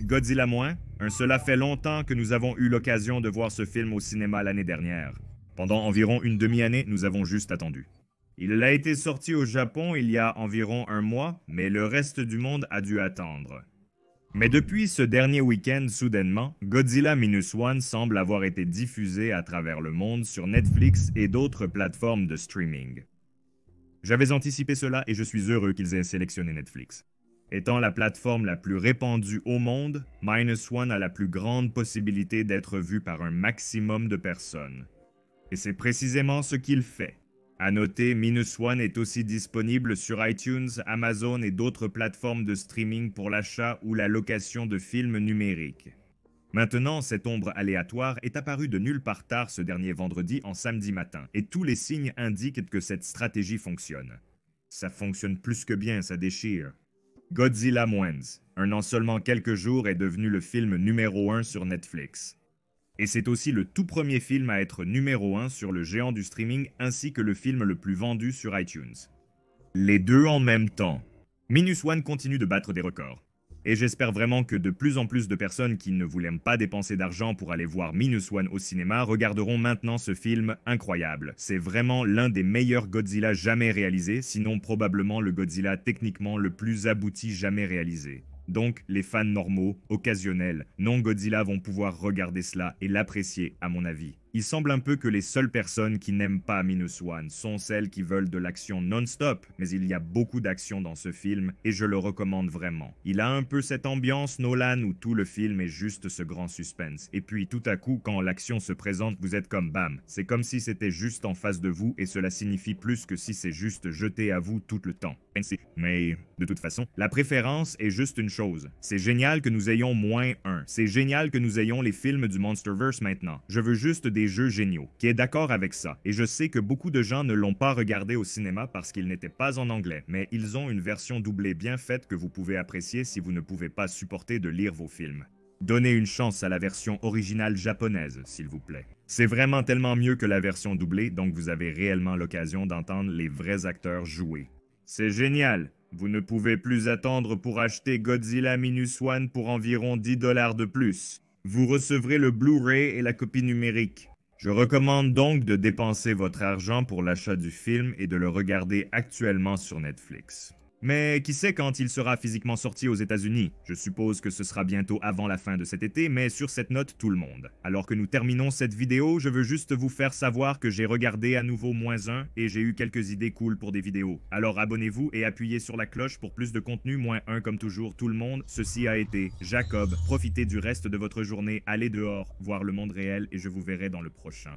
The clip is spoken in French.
Godzilla moins. Cela fait longtemps que nous avons eu l'occasion de voir ce film au cinéma l'année dernière. Pendant environ une demi-année, nous avons juste attendu. Il a été sorti au Japon il y a environ un mois, mais le reste du monde a dû attendre. Mais depuis ce dernier week-end, soudainement, Godzilla Minus One semble avoir été diffusé à travers le monde sur Netflix et d'autres plateformes de streaming. J'avais anticipé cela et je suis heureux qu'ils aient sélectionné Netflix. Étant la plateforme la plus répandue au monde, Minus One a la plus grande possibilité d'être vu par un maximum de personnes. Et c'est précisément ce qu'il fait. À noter, Minus One est aussi disponible sur iTunes, Amazon et d'autres plateformes de streaming pour l'achat ou la location de films numériques. Maintenant, cette ombre aléatoire est apparue de nulle part tard ce dernier vendredi en samedi matin, et tous les signes indiquent que cette stratégie fonctionne. Ça fonctionne plus que bien, ça déchire. Godzilla Moins, en seulement quelques jours, est devenu le film numéro 1 sur Netflix. Et c'est aussi le tout premier film à être numéro 1 sur le géant du streaming ainsi que le film le plus vendu sur iTunes. Les deux en même temps. Minus One continue de battre des records. Et j'espère vraiment que de plus en plus de personnes qui ne voulaient pas dépenser d'argent pour aller voir Minus One au cinéma regarderont maintenant ce film incroyable. C'est vraiment l'un des meilleurs Godzilla jamais réalisés, sinon probablement le Godzilla techniquement le plus abouti jamais réalisé. Donc, les fans normaux, occasionnels, non Godzilla vont pouvoir regarder cela et l'apprécier, à mon avis. Il semble un peu que les seules personnes qui n'aiment pas Minus One sont celles qui veulent de l'action non-stop, mais il y a beaucoup d'action dans ce film et je le recommande vraiment. Il a un peu cette ambiance Nolan où tout le film est juste ce grand suspense. Et puis tout à coup, quand l'action se présente, vous êtes comme bam. C'est comme si c'était juste en face de vous et cela signifie plus que si c'est juste jeté à vous tout le temps. Mais de toute façon, la préférence est juste une chose. C'est génial que nous ayons moins 1. C'est génial que nous ayons les films du Monsterverse maintenant. Je veux juste des jeux géniaux, qui est d'accord avec ça. Et je sais que beaucoup de gens ne l'ont pas regardé au cinéma parce qu'il n'était pas en anglais, mais ils ont une version doublée bien faite que vous pouvez apprécier si vous ne pouvez pas supporter de lire vos films. Donnez une chance à la version originale japonaise, s'il vous plaît. C'est vraiment tellement mieux que la version doublée, donc vous avez réellement l'occasion d'entendre les vrais acteurs jouer. C'est génial! Vous ne pouvez plus attendre pour acheter Godzilla Minus One pour environ 10 $ de plus. Vous recevrez le Blu-ray et la copie numérique. Je recommande donc de dépenser votre argent pour l'achat du film et de le regarder actuellement sur Netflix. Mais qui sait quand il sera physiquement sorti aux États-Unis? Je suppose que ce sera bientôt avant la fin de cet été, mais sur cette note, tout le monde. Alors que nous terminons cette vidéo, je veux juste vous faire savoir que j'ai regardé à nouveau moins 1 et j'ai eu quelques idées cool pour des vidéos. Alors abonnez-vous et appuyez sur la cloche pour plus de contenu moins 1 comme toujours tout le monde. Ceci a été Jacob. Profitez du reste de votre journée, allez dehors, voir le monde réel et je vous verrai dans le prochain.